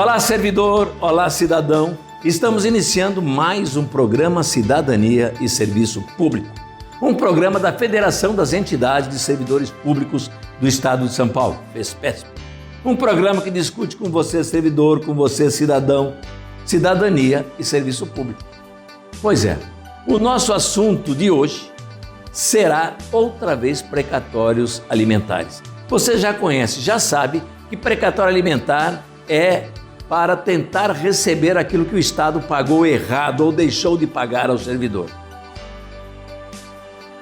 Olá, servidor, olá, cidadão. Estamos iniciando mais um programa Cidadania e Serviço Público, um programa da Federação das Entidades de Servidores Públicos do Estado de São Paulo, FESPESP. Um programa que discute com você, servidor, com você, cidadão, cidadania e serviço público. Pois é, o nosso assunto de hoje será outra vez precatórios alimentares. Você já conhece, já sabe que precatório alimentar é para tentar receber aquilo que o Estado pagou errado ou deixou de pagar ao servidor.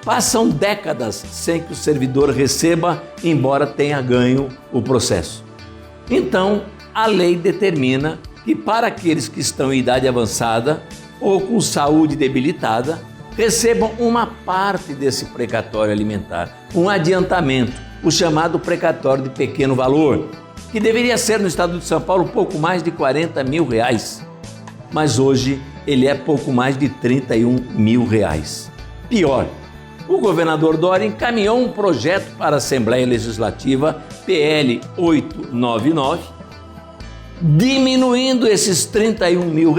Passam décadas sem que o servidor receba, embora tenha ganho o processo. Então, a lei determina que para aqueles que estão em idade avançada ou com saúde debilitada, recebam uma parte desse precatório alimentar, um adiantamento, o chamado precatório de pequeno valor, que deveria ser no estado de São Paulo pouco mais de R$40 mil, mas hoje ele é pouco mais de R$31 mil. Pior, o governador Dória encaminhou um projeto para a Assembleia Legislativa, PL 899, diminuindo esses R$31 mil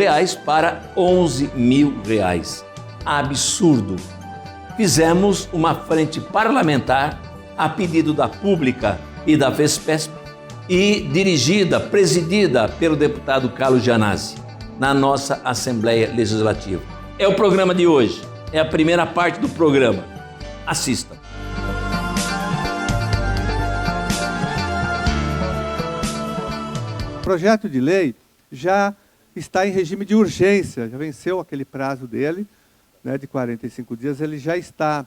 para R$11 mil. Absurdo! Fizemos uma frente parlamentar a pedido da Pública e da FESPESP e dirigida, presidida pelo deputado Carlos Gianazzi, na nossa Assembleia Legislativa. É o programa de hoje, é a primeira parte do programa. Assista. O projeto de lei já está em regime de urgência, já venceu aquele prazo dele, de 45 dias, ele já está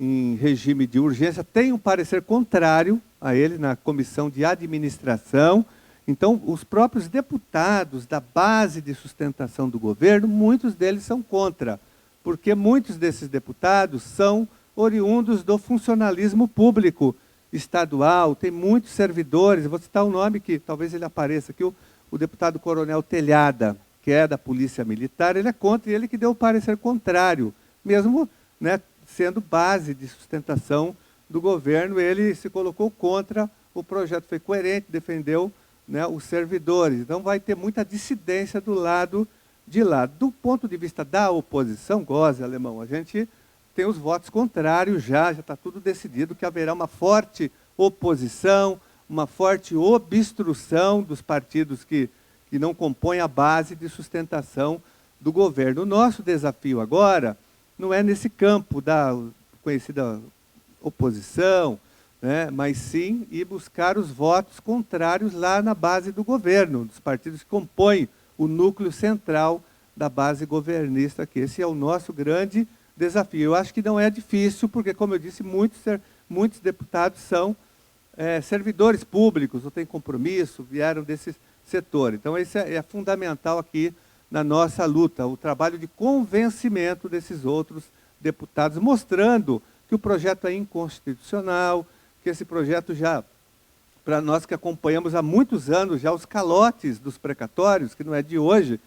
em regime de urgência, tem um parecer contrário a ele na Comissão de Administração. Então, os próprios deputados da base de sustentação do governo, muitos deles são contra, porque muitos desses deputados são oriundos do funcionalismo público estadual, tem muitos servidores, vou citar um nome que talvez ele apareça aqui, o deputado Coronel Telhada, que é da Polícia Militar, ele é contra e ele que deu o parecer contrário, mesmo sendo base de sustentação do governo, ele se colocou contra o projeto, foi coerente, defendeu os servidores. Então vai ter muita dissidência do lado de lá. Do ponto de vista da oposição, goze, Alemão, a gente tem os votos contrários já está tudo decidido que haverá uma forte oposição, uma forte obstrução dos partidos que não compõem a base de sustentação do governo. O nosso desafio agora não é nesse campo da conhecida oposição, mas sim ir buscar os votos contrários lá na base do governo, dos partidos que compõem o núcleo central da base governista, que esse é o nosso grande desafio. Eu acho que não é difícil, porque, como eu disse, muitos deputados são servidores públicos, não têm compromisso, vieram desse setor. Então, isso é fundamental aqui na nossa luta, o trabalho de convencimento desses outros deputados, mostrando que o projeto é inconstitucional, que esse projeto já, para nós que acompanhamos há muitos anos, já os calotes dos precatórios, que não é de hoje,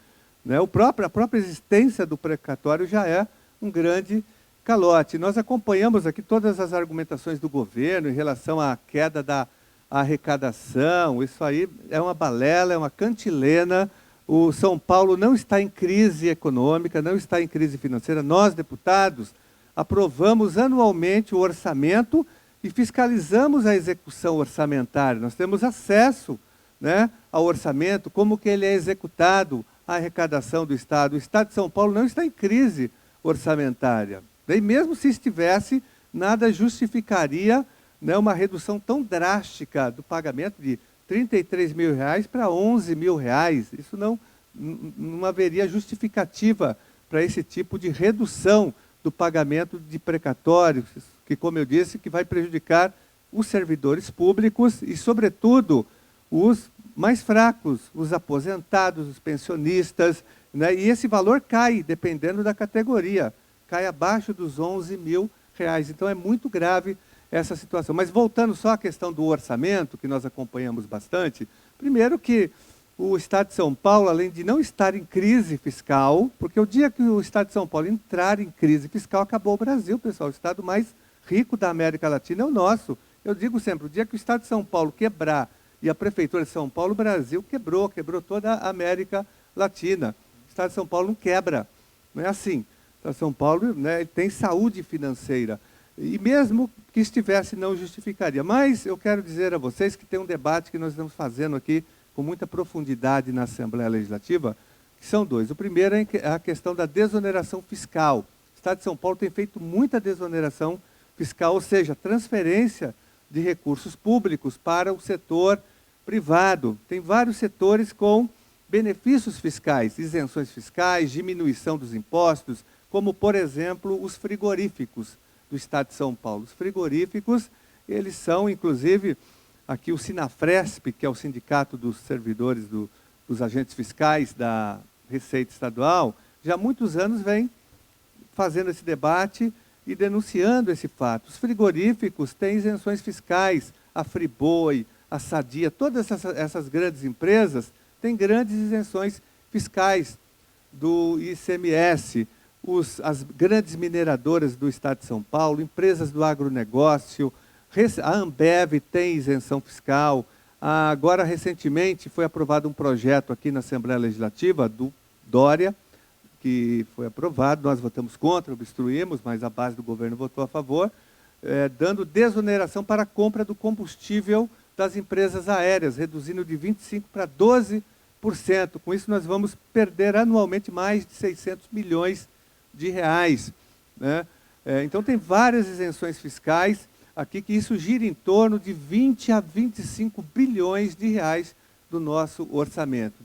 a própria existência do precatório já é um grande calote. Nós acompanhamos aqui todas as argumentações do governo em relação à queda da arrecadação, isso aí é uma balela, é uma cantilena. O São Paulo não está em crise econômica, não está em crise financeira. Nós, deputados, aprovamos anualmente o orçamento e fiscalizamos a execução orçamentária. Nós temos acesso ao orçamento, como que ele é executado, a arrecadação do Estado. O Estado de São Paulo não está em crise orçamentária. E mesmo se estivesse, nada justificaria uma redução tão drástica do pagamento de R$33 mil para R$11 mil. Isso não haveria justificativa para esse tipo de redução do pagamento de precatórios, que, como eu disse, que vai prejudicar os servidores públicos e, sobretudo, os mais fracos, os aposentados, os pensionistas, e esse valor cai, dependendo da categoria, cai abaixo dos R$11 mil. Então, é muito grave essa situação. Mas voltando só à questão do orçamento, que nós acompanhamos bastante, primeiro que o Estado de São Paulo, além de não estar em crise fiscal, porque o dia que o Estado de São Paulo entrar em crise fiscal, acabou o Brasil, pessoal. O Estado mais rico da América Latina é o nosso. Eu digo sempre, o dia que o Estado de São Paulo quebrar E a Prefeitura de São Paulo, o Brasil quebrou toda a América Latina. O Estado de São Paulo não quebra, não é assim. O Estado de São Paulo, né, tem saúde financeira. E mesmo que estivesse, não justificaria. Mas eu quero dizer a vocês que tem um debate que nós estamos fazendo aqui com muita profundidade na Assembleia Legislativa, que são dois. O primeiro é a questão da desoneração fiscal. O Estado de São Paulo tem feito muita desoneração fiscal, ou seja, transferência de recursos públicos para o setor privado. Tem vários setores com benefícios fiscais, isenções fiscais, diminuição dos impostos, como, por exemplo, os frigoríficos do Estado de São Paulo. Os frigoríficos, eles são, inclusive, aqui o Sinafresp, que é o Sindicato dos Servidores dos Agentes Fiscais da Receita Estadual, já há muitos anos vem fazendo esse debate e denunciando esse fato. Os frigoríficos têm isenções fiscais, a Friboi, a Sadia, todas essas grandes empresas têm grandes isenções fiscais do ICMS, as grandes mineradoras do Estado de São Paulo, empresas do agronegócio, a Ambev tem isenção fiscal. Agora, recentemente, foi aprovado um projeto aqui na Assembleia Legislativa, do Dória, que foi aprovado, nós votamos contra, obstruímos, mas a base do governo votou a favor, dando desoneração para a compra do combustível das empresas aéreas, reduzindo de 25% para 12%. Com isso, nós vamos perder anualmente mais de 600 milhões de reais. Né? Então, tem várias isenções fiscais aqui, que isso gira em torno de 20 a 25 bilhões de reais do nosso orçamento,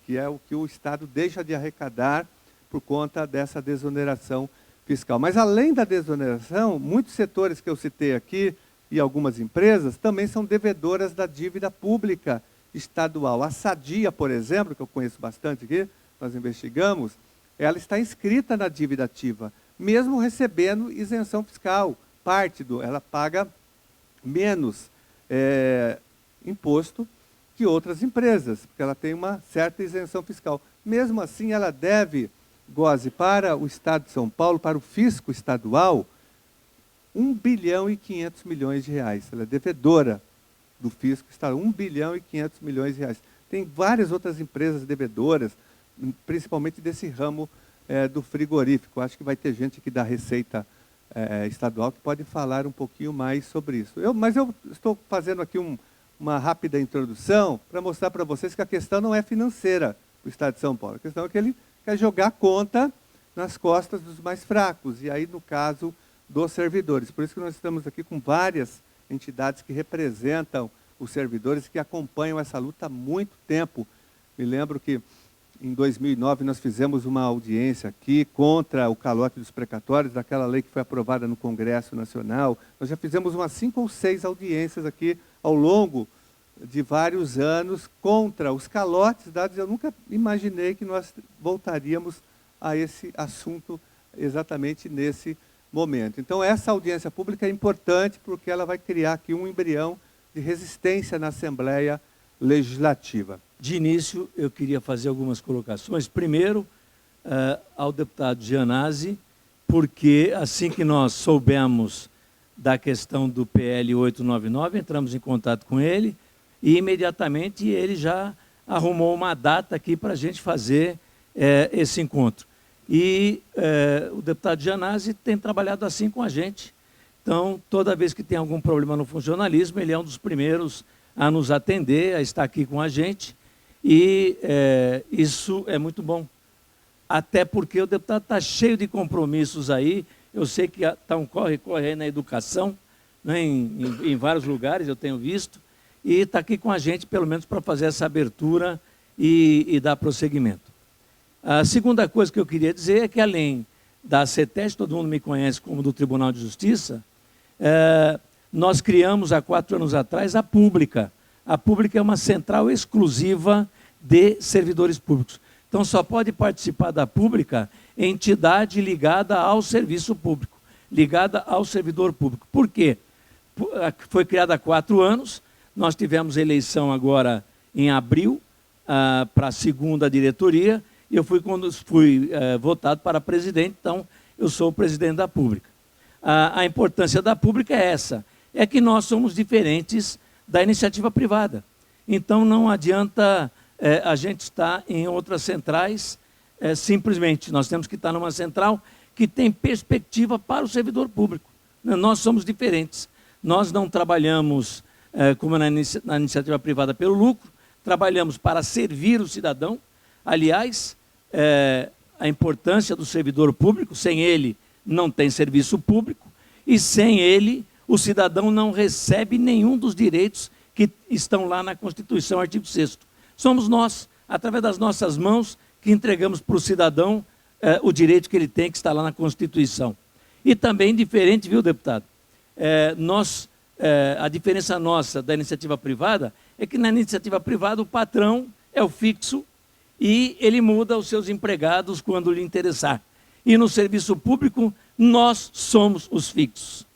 que é o que o Estado deixa de arrecadar por conta dessa desoneração fiscal. Mas, além da desoneração, muitos setores que eu citei aqui e algumas empresas também são devedoras da dívida pública estadual. A Sadia, por exemplo, que eu conheço bastante aqui, nós investigamos, ela está inscrita na dívida ativa, mesmo recebendo isenção fiscal. Ela paga menos imposto que outras empresas, porque ela tem uma certa isenção fiscal. Mesmo assim, ela deve, Goze, para o Estado de São Paulo, para o fisco estadual, 1 bilhão e 500 milhões de reais. Ela é devedora do fisco estadual, 1 bilhão e 500 milhões de reais. Tem várias outras empresas devedoras, principalmente desse ramo do frigorífico. Acho que vai ter gente aqui da Receita Estadual que pode falar um pouquinho mais sobre isso. Mas eu estou fazendo aqui uma rápida introdução para mostrar para vocês que a questão não é financeira do Estado de São Paulo. A questão é que ele quer jogar a conta nas costas dos mais fracos, e aí, no caso, dos servidores. Por isso que nós estamos aqui com várias entidades que representam os servidores, que acompanham essa luta há muito tempo. Me lembro que em 2009 nós fizemos uma audiência aqui contra o calote dos precatórios, daquela lei que foi aprovada no Congresso Nacional. Nós já fizemos umas 5 ou 6 audiências aqui ao longo de vários anos contra os calotes dados. Eu nunca imaginei que nós voltaríamos a esse assunto exatamente nesse momento. Então, essa audiência pública é importante porque ela vai criar aqui um embrião de resistência na Assembleia Legislativa. De início, eu queria fazer algumas colocações. Primeiro, ao deputado Gianazzi, porque assim que nós soubemos da questão do PL 899, entramos em contato com ele e imediatamente ele já arrumou uma data aqui para a gente fazer esse encontro. E o deputado Gianazzi tem trabalhado assim com a gente. Então, toda vez que tem algum problema no funcionalismo, ele é um dos primeiros a nos atender, a estar aqui com a gente. E isso é muito bom. Até porque o deputado está cheio de compromissos aí. Eu sei que está um corre-corre aí na educação, né, em vários lugares, eu tenho visto. E está aqui com a gente, pelo menos, para fazer essa abertura e dar prosseguimento. A segunda coisa que eu queria dizer é que, além da CETES, todo mundo me conhece como do Tribunal de Justiça, nós criamos, há 4 anos atrás, a Pública. A Pública é uma central exclusiva de servidores públicos. Então, só pode participar da Pública entidade ligada ao serviço público, ligada ao servidor público. Por quê? Foi criada há 4 anos, nós tivemos eleição agora em abril para a 2ª diretoria, e eu fui votado para presidente, então eu sou o presidente da Pública. A importância da Pública é essa, é que nós somos diferentes da iniciativa privada. Então, não adianta a gente estar em outras centrais simplesmente. Nós temos que estar numa central que tem perspectiva para o servidor público. Nós somos diferentes. Nós não trabalhamos, como na iniciativa privada, pelo lucro, trabalhamos para servir o cidadão. Aliás, a importância do servidor público, sem ele não tem serviço público, e sem ele o cidadão não recebe nenhum dos direitos que estão lá na Constituição, artigo 6º. Somos nós, através das nossas mãos, que entregamos para o cidadão o direito que ele tem, que está lá na Constituição. E também diferente, viu, deputado? A diferença nossa da iniciativa privada é que na iniciativa privada o patrão é o fixo e ele muda os seus empregados quando lhe interessar. E no serviço público, nós somos os fixos.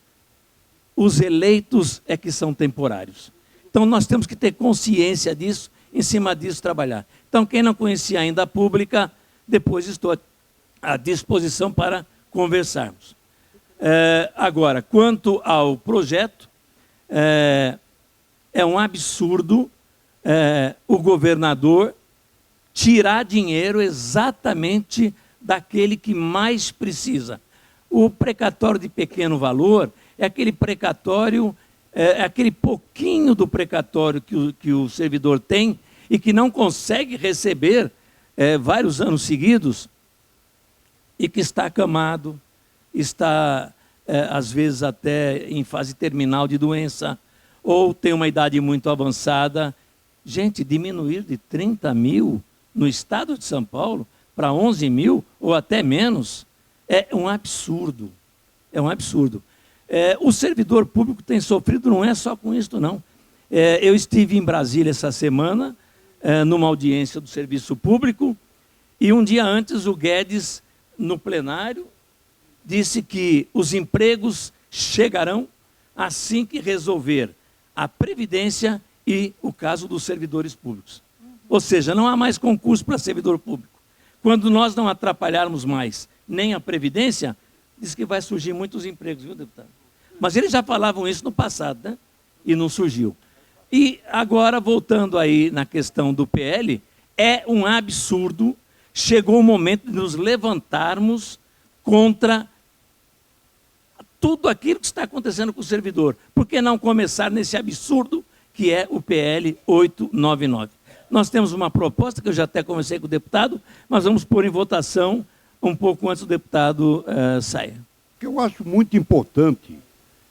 Os eleitos é que são temporários. Então, nós temos que ter consciência disso, em cima disso trabalhar. Então, quem não conhecia ainda a pública, depois estou à disposição para conversarmos. Agora, quanto ao projeto, é um absurdo o governador tirar dinheiro exatamente daquele que mais precisa. O precatório de pequeno valor é aquele precatório, aquele pouquinho do precatório que o servidor tem e que não consegue receber vários anos seguidos e que está acamado, está, às vezes, até em fase terminal de doença, ou tem uma idade muito avançada. Gente, diminuir de 30 mil no estado de São Paulo para 11 mil, ou até menos, é um absurdo. É um absurdo. O servidor público tem sofrido, não é só com isso, não. Eu estive em Brasília essa semana, numa audiência do serviço público, e um dia antes o Guedes, no plenário, disse que os empregos chegarão assim que resolver a Previdência e o caso dos servidores públicos. Ou seja, não há mais concurso para servidor público. Quando nós não atrapalharmos mais nem a Previdência, diz que vai surgir muitos empregos, viu, deputado? Mas eles já falavam isso no passado, né? E não surgiu. E agora, voltando aí na questão do PL, é um absurdo. Chegou o momento de nos levantarmos contra tudo aquilo que está acontecendo com o servidor. Por que não começar nesse absurdo que é o PL 899? Nós temos uma proposta que eu já até conversei com o deputado, mas vamos pôr em votação um pouco antes do deputado saia. O que eu acho muito importante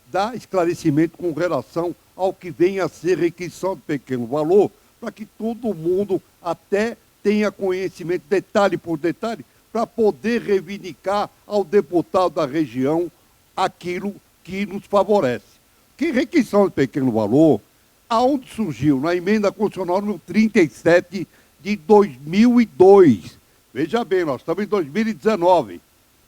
dar esclarecimento com relação ao que vem a ser requisição de pequeno valor, para que todo mundo até tenha conhecimento, detalhe por detalhe, para poder reivindicar ao deputado da região aquilo que nos favorece. Que requisição de pequeno valor, aonde surgiu? Na emenda constitucional número 37 de 2002. Veja bem, nós estamos em 2019.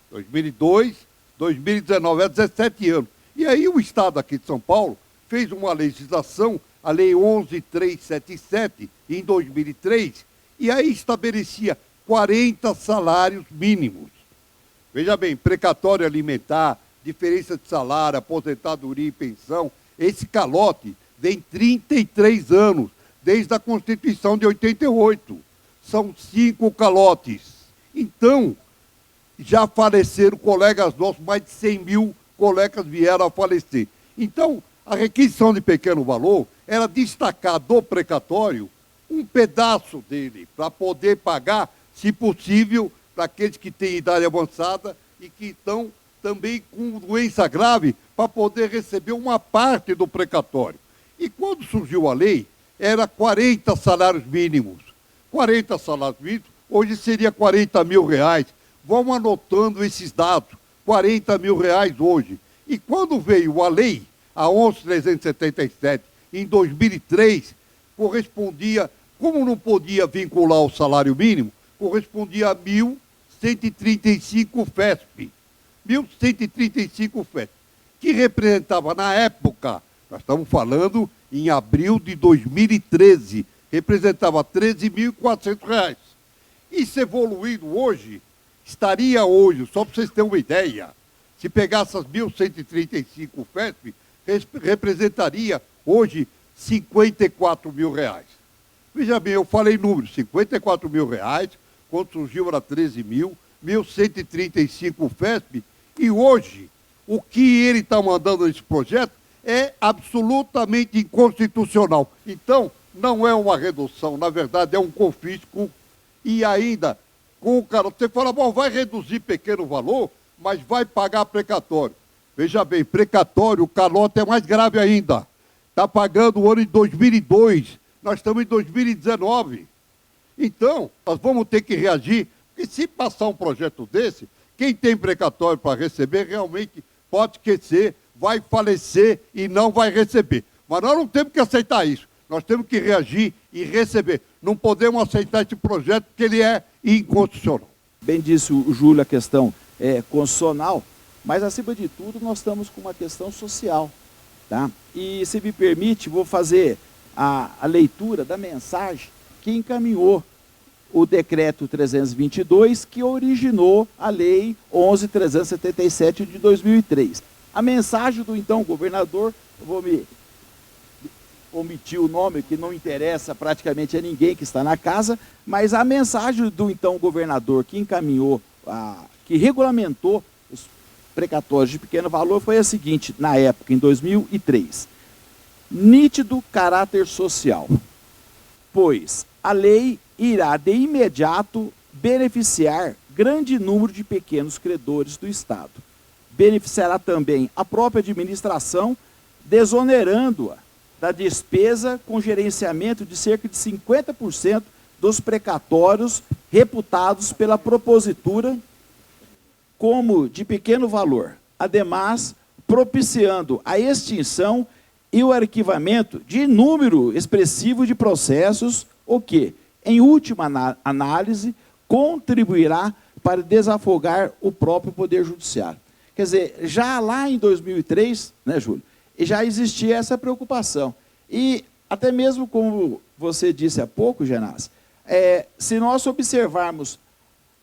2002, 2019, há 17 anos. E aí o Estado aqui de São Paulo fez uma legislação, a Lei 11.377, em 2003, e aí estabelecia 40 salários mínimos. Veja bem, precatório alimentar, diferença de salário, aposentadoria e pensão, esse calote vem 33 anos, desde a Constituição de 88. São 5 calotes. Então, já faleceram colegas nossos, mais de 100 mil colegas vieram a falecer. Então, a requisição de pequeno valor era destacar do precatório um pedaço dele, para poder pagar, se possível, para aqueles que têm idade avançada e que estão também com doença grave, para poder receber uma parte do precatório. E quando surgiu a lei, era 40 salários mínimos. 40 salários mínimos, hoje seria 40 mil reais. Vamos anotando esses dados, 40 mil reais hoje. E quando veio a lei, a 11.377, em 2003, correspondia, como não podia vincular o salário mínimo, correspondia a 1.135 FESP. 1.135 FESP, que representava, na época, nós estamos falando em abril de 2013, representava R$ 13.400. Isso evoluído hoje, estaria hoje, só para vocês terem uma ideia, se pegasse as 1.135 FESP, representaria hoje R$ 54 mil. Veja bem, eu falei números, R$ 54 mil, quando surgiu era 13 mil, 1.135 o FESP, e hoje, o que ele está mandando nesse projeto é absolutamente inconstitucional. Então, não é uma redução, na verdade é um confisco, e ainda, com o cara, você fala, bom, vai reduzir pequeno valor, mas vai pagar precatório. Veja bem, precatório, o calote é mais grave ainda. Está pagando o ano de 2002, nós estamos em 2019. Então, nós vamos ter que reagir, porque se passar um projeto desse, quem tem precatório para receber realmente pode esquecer, vai falecer e não vai receber. Mas nós não temos que aceitar isso. Nós temos que reagir e receber. Não podemos aceitar esse projeto porque ele é inconstitucional. Bem disse o Júlio, a questão é constitucional, mas acima de tudo nós estamos com uma questão social. Tá? E se me permite, vou fazer a leitura da mensagem que encaminhou o decreto 322, que originou a lei 11.377 de 2003. A mensagem do então governador, eu vou me omitir o nome, que não interessa praticamente a ninguém que está na casa, mas a mensagem do então governador que encaminhou, que regulamentou os precatórios de pequeno valor foi a seguinte, na época, em 2003. Nítido caráter social, pois a lei irá de imediato beneficiar grande número de pequenos credores do Estado. Beneficiará também a própria administração, desonerando-a da despesa com gerenciamento de cerca de 50% dos precatórios reputados pela propositura como de pequeno valor, ademais propiciando a extinção e o arquivamento de número expressivo de processos, o que, em última análise, contribuirá para desafogar o próprio Poder Judiciário. Quer dizer, já lá em 2003, né, Júlio, já existia essa preocupação. E até mesmo como você disse há pouco, Genás, se nós observarmos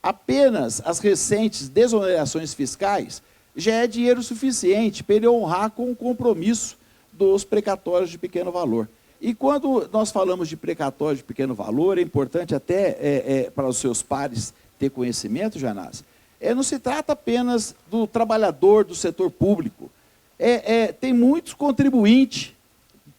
apenas as recentes desonerações fiscais, já é dinheiro suficiente para ele honrar com o compromisso dos precatórios de pequeno valor. E quando nós falamos de precatório de pequeno valor, é importante até para os seus pares ter conhecimento, Janás, não se trata apenas do trabalhador do setor público. Tem muitos contribuintes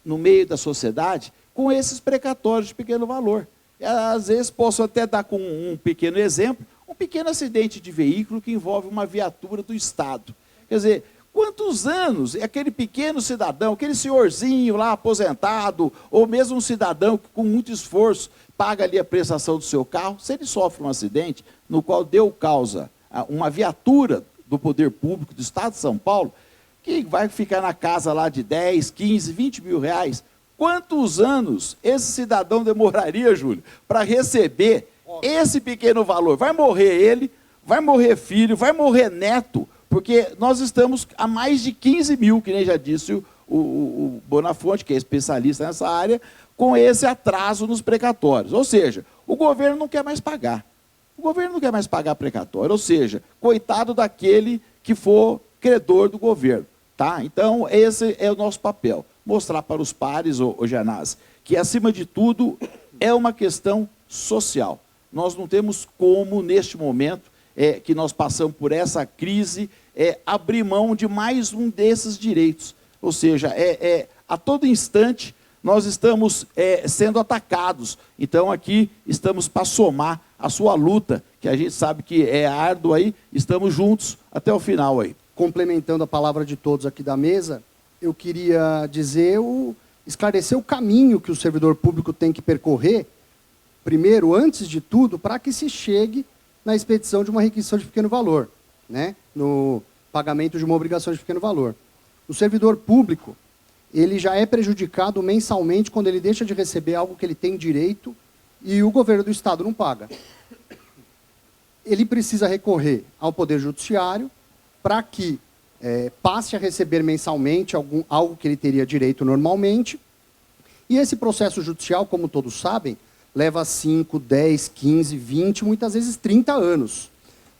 no meio da sociedade com esses precatórios de pequeno valor. Às vezes, posso até dar com um pequeno exemplo, um pequeno acidente de veículo que envolve uma viatura do Estado. Quer dizer, quantos anos aquele pequeno cidadão, aquele senhorzinho lá aposentado, ou mesmo um cidadão que com muito esforço paga ali a prestação do seu carro, se ele sofre um acidente no qual deu causa a uma viatura do poder público do Estado de São Paulo, que vai ficar na casa lá de 10, 15, 20 mil reais, quantos anos esse cidadão demoraria, Júlio, para receber esse pequeno valor? Vai morrer ele, vai morrer filho, vai morrer neto, porque nós estamos a mais de 15 mil, que nem já disse o Bonafonte, que é especialista nessa área, com esse atraso nos precatórios. Ou seja, o governo não quer mais pagar. O governo não quer mais pagar precatório, ou seja, coitado daquele que for credor do governo. Tá? Então, esse é o nosso papel, mostrar para os pares, ô Janás, que, acima de tudo, é uma questão social. Nós não temos como, neste momento, que nós passamos por essa crise, abrir mão de mais um desses direitos. Ou seja, a todo instante nós estamos sendo atacados. Então, aqui estamos para somar a sua luta, que a gente sabe que é árdua aí, estamos juntos até o final aí. Complementando a palavra de todos aqui da mesa, eu queria esclarecer o caminho que o servidor público tem que percorrer, primeiro, antes de tudo, para que se chegue na expedição de uma requisição de pequeno valor, né? No pagamento de uma obrigação de pequeno valor. O servidor público, ele já é prejudicado mensalmente quando ele deixa de receber algo que ele tem direito e o governo do Estado não paga. Ele precisa recorrer ao Poder Judiciário para que passe a receber mensalmente algo que ele teria direito normalmente. E esse processo judicial, como todos sabem, leva 5, 10, 15, 20, muitas vezes 30 anos.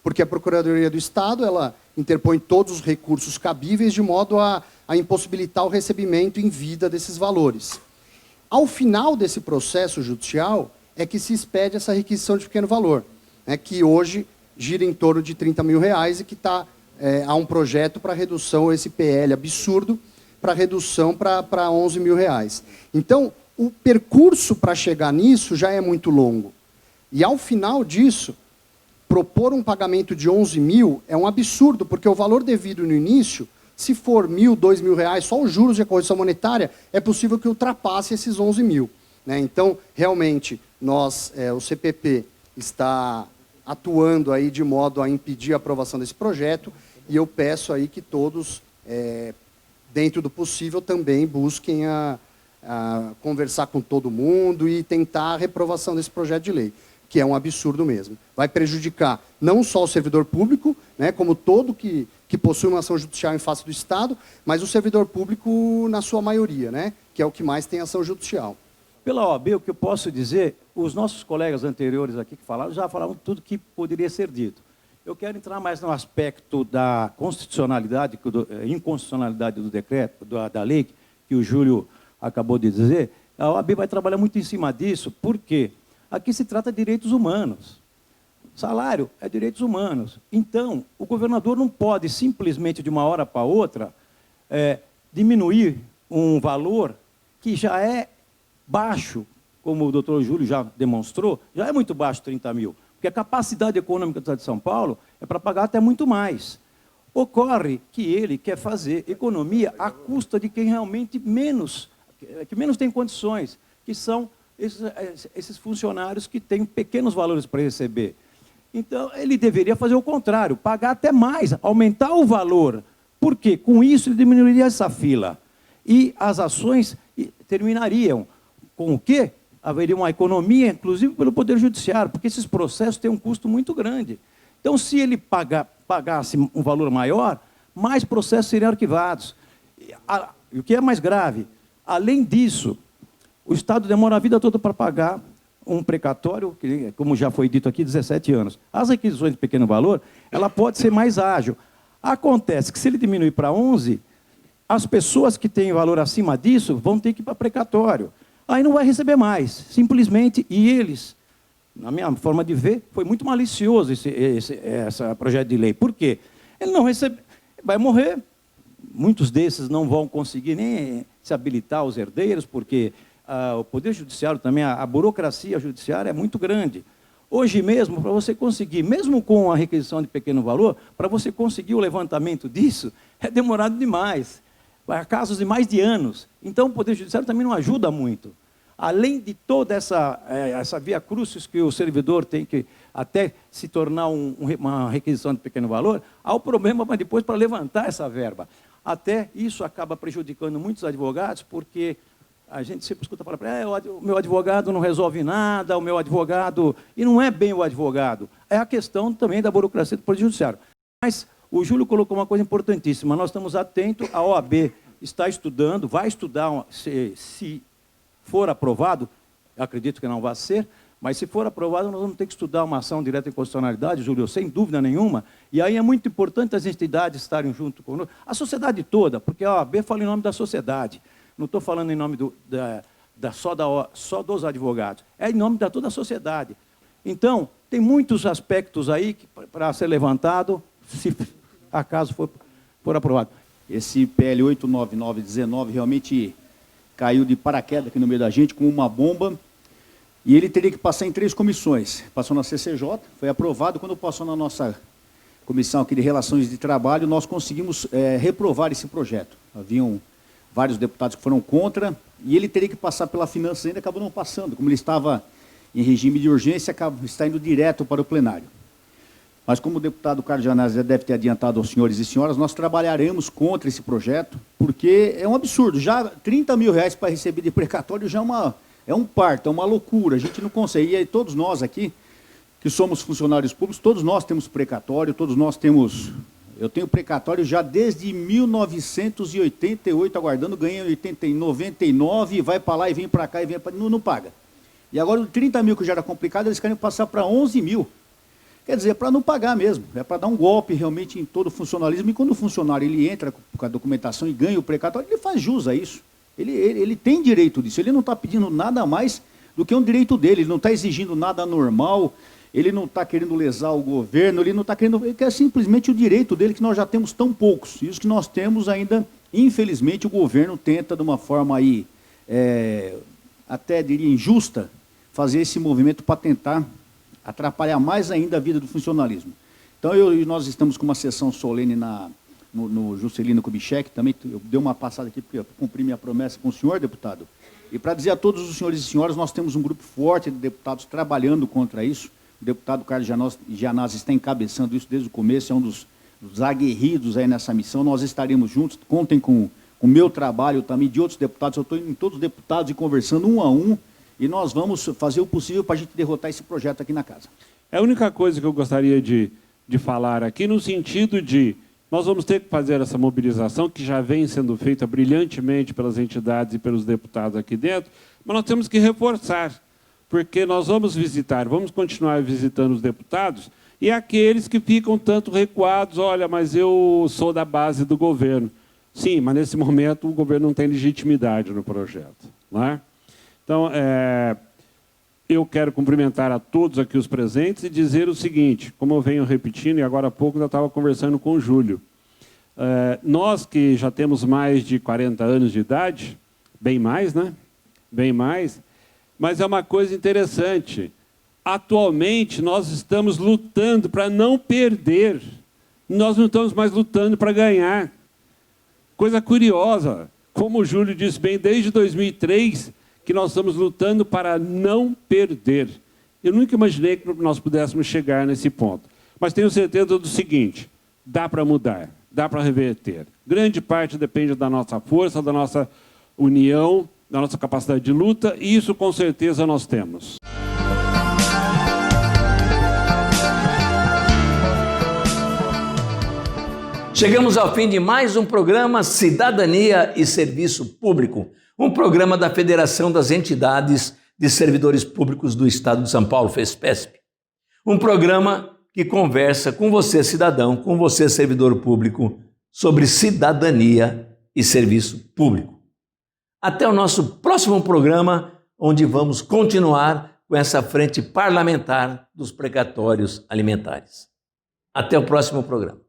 Porque a Procuradoria do Estado, ela interpõe todos os recursos cabíveis de modo a impossibilitar o recebimento em vida desses valores. Ao final desse processo judicial, é que se expede essa requisição de pequeno valor, né, que hoje gira em torno de R$30 mil e que há um projeto para redução, esse PL absurdo, para redução para R$11 mil. Então, o percurso para chegar nisso já é muito longo. E ao final disso, propor um pagamento de 11 mil é um absurdo, porque o valor devido no início, se for R$1.000, R$2.000, só os juros de a correção monetária, é possível que ultrapasse esses 11 mil. Né? Então, realmente, o CPP está atuando aí de modo a impedir a aprovação desse projeto, e eu peço aí que todos, dentro do possível, também busquem a conversar com todo mundo e tentar a reprovação desse projeto de lei, que é um absurdo mesmo. Vai prejudicar não só o servidor público, né, como todo que possui uma ação judicial em face do Estado, mas o servidor público na sua maioria, né, que é o que mais tem ação judicial. Pela OAB, o que eu posso dizer, os nossos colegas anteriores aqui que falaram, já falaram tudo que poderia ser dito. Eu quero entrar mais no aspecto da constitucionalidade, inconstitucionalidade do decreto, da lei, que o Júlio acabou de dizer. A OAB vai trabalhar muito em cima disso, porque aqui se trata de direitos humanos. Salário é direitos humanos. Então, o governador não pode simplesmente, de uma hora para outra, diminuir um valor que já é baixo, como o doutor Júlio já demonstrou, já é muito baixo, 30 mil. Porque a capacidade econômica do Estado de São Paulo é para pagar até muito mais. Ocorre que ele quer fazer economia à custa de quem realmente menos tem condições, que são esses funcionários que têm pequenos valores para receber. Então, ele deveria fazer o contrário, pagar até mais, aumentar o valor. Por quê? Com isso, ele diminuiria essa fila. E as ações terminariam com o quê? Haveria uma economia, inclusive pelo Poder Judiciário, porque esses processos têm um custo muito grande. Então, se ele pagasse um valor maior, mais processos seriam arquivados. E o que é mais grave, além disso, o Estado demora a vida toda para pagar um precatório, que, como já foi dito aqui, 17 anos. As requisições de pequeno valor, ela pode ser mais ágil. Acontece que, se ele diminuir para 11, as pessoas que têm valor acima disso vão ter que ir para precatório. Aí não vai receber mais, simplesmente, e eles, na minha forma de ver, foi muito malicioso esse projeto de lei. Por quê? Ele não recebe, vai morrer. Muitos desses não vão conseguir nem se habilitar aos herdeiros, porque o Poder Judiciário também, a burocracia judiciária é muito grande. Hoje mesmo, para você conseguir, mesmo com a requisição de pequeno valor, para você conseguir o levantamento disso, é demorado demais. Há casos de mais de anos. Então, o Poder Judiciário também não ajuda muito. Além de toda essa via crucis que o servidor tem que até se tornar uma requisição de pequeno valor, há o problema depois para levantar essa verba. Até isso acaba prejudicando muitos advogados, porque a gente sempre escuta falar, o meu advogado não resolve nada, o meu advogado... E não é bem o advogado, é a questão também da burocracia do Poder Judiciário. Mas o Júlio colocou uma coisa importantíssima, nós estamos atentos, a OAB está estudando, vai estudar, se for aprovado, eu acredito que não vai ser, mas se for aprovado, nós vamos ter que estudar uma ação direta de inconstitucionalidade, Júlio, sem dúvida nenhuma, e aí é muito importante as entidades estarem junto conosco, a sociedade toda, porque a OAB fala em nome da sociedade, não estou falando em nome só dos advogados, é em nome de toda a sociedade. Então, tem muitos aspectos aí para ser levantado, se acaso for aprovado. Esse PL 89919 realmente caiu de paraquedas aqui no meio da gente, com uma bomba, e ele teria que passar em 3 comissões. Passou na CCJ, foi aprovado. Quando passou na nossa comissão aqui de Relações de Trabalho, nós conseguimos reprovar esse projeto. Haviam vários deputados que foram contra, e ele teria que passar pela Finanças, ainda acabou não passando. Como ele estava em regime de urgência, está indo direto para o plenário. Mas, como o deputado Carlos Janazzi já deve ter adiantado aos senhores e senhoras, nós trabalharemos contra esse projeto, porque é um absurdo. Já R$30 mil para receber de precatório já é um parto, é uma loucura. A gente não consegue. E aí, todos nós aqui, que somos funcionários públicos, todos nós temos precatório, todos nós temos... Eu tenho precatório já desde 1988, aguardando, ganhei em 99, vai para lá e vem para cá e vem para... Não paga. E agora, o 30 mil que já era complicado, eles querem passar para 11 mil. Quer dizer, é para não pagar mesmo, é para dar um golpe realmente em todo o funcionalismo, e quando o funcionário ele entra com a documentação e ganha o precatório, ele faz jus a isso. Ele tem direito disso, ele não está pedindo nada mais do que um direito dele, ele não está exigindo nada anormal, ele não está querendo lesar o governo, ele quer simplesmente o direito dele, que nós já temos tão poucos. Isso que nós temos ainda, infelizmente, o governo tenta, de uma forma aí, até diria injusta, fazer esse movimento para tentar atrapalhar mais ainda a vida do funcionalismo. Então, nós estamos com uma sessão solene no Juscelino Kubitschek, também eu dei uma passada aqui, porque eu cumpri minha promessa com o senhor, deputado, e para dizer a todos os senhores e senhoras, nós temos um grupo forte de deputados trabalhando contra isso. O deputado Carlos Gianazzi está encabeçando isso desde o começo, é um dos aguerridos aí nessa missão. Nós estaremos juntos, contem com o meu trabalho também, de outros deputados. Eu estou indo em todos os deputados e conversando um a um, e nós vamos fazer o possível para a gente derrotar esse projeto aqui na casa. É a única coisa que eu gostaria de falar aqui, no sentido de nós vamos ter que fazer essa mobilização, que já vem sendo feita brilhantemente pelas entidades e pelos deputados aqui dentro, mas nós temos que reforçar, porque nós vamos continuar visitando os deputados e aqueles que ficam tanto recuados, olha, mas eu sou da base do governo. Sim, mas nesse momento o governo não tem legitimidade no projeto, não é? Então, eu quero cumprimentar a todos aqui os presentes e dizer o seguinte, como eu venho repetindo, e agora há pouco eu estava conversando com o Júlio. Nós que já temos mais de 40 anos de idade, bem mais, né? Bem mais, mas é uma coisa interessante. Atualmente, nós estamos lutando para não perder. Nós não estamos mais lutando para ganhar. Coisa curiosa, como o Júlio disse bem, desde 2003, que nós estamos lutando para não perder. Eu nunca imaginei que nós pudéssemos chegar nesse ponto. Mas tenho certeza do seguinte, dá para mudar, dá para reverter. Grande parte depende da nossa força, da nossa união, da nossa capacidade de luta, e isso com certeza nós temos. Chegamos ao fim de mais um programa Cidadania e Serviço Público, um programa da Federação das Entidades de Servidores Públicos do Estado de São Paulo, FESPESP. Um programa que conversa com você, cidadão, com você, servidor público, sobre cidadania e serviço público. Até o nosso próximo programa, onde vamos continuar com essa frente parlamentar dos precatórios alimentares. Até o próximo programa.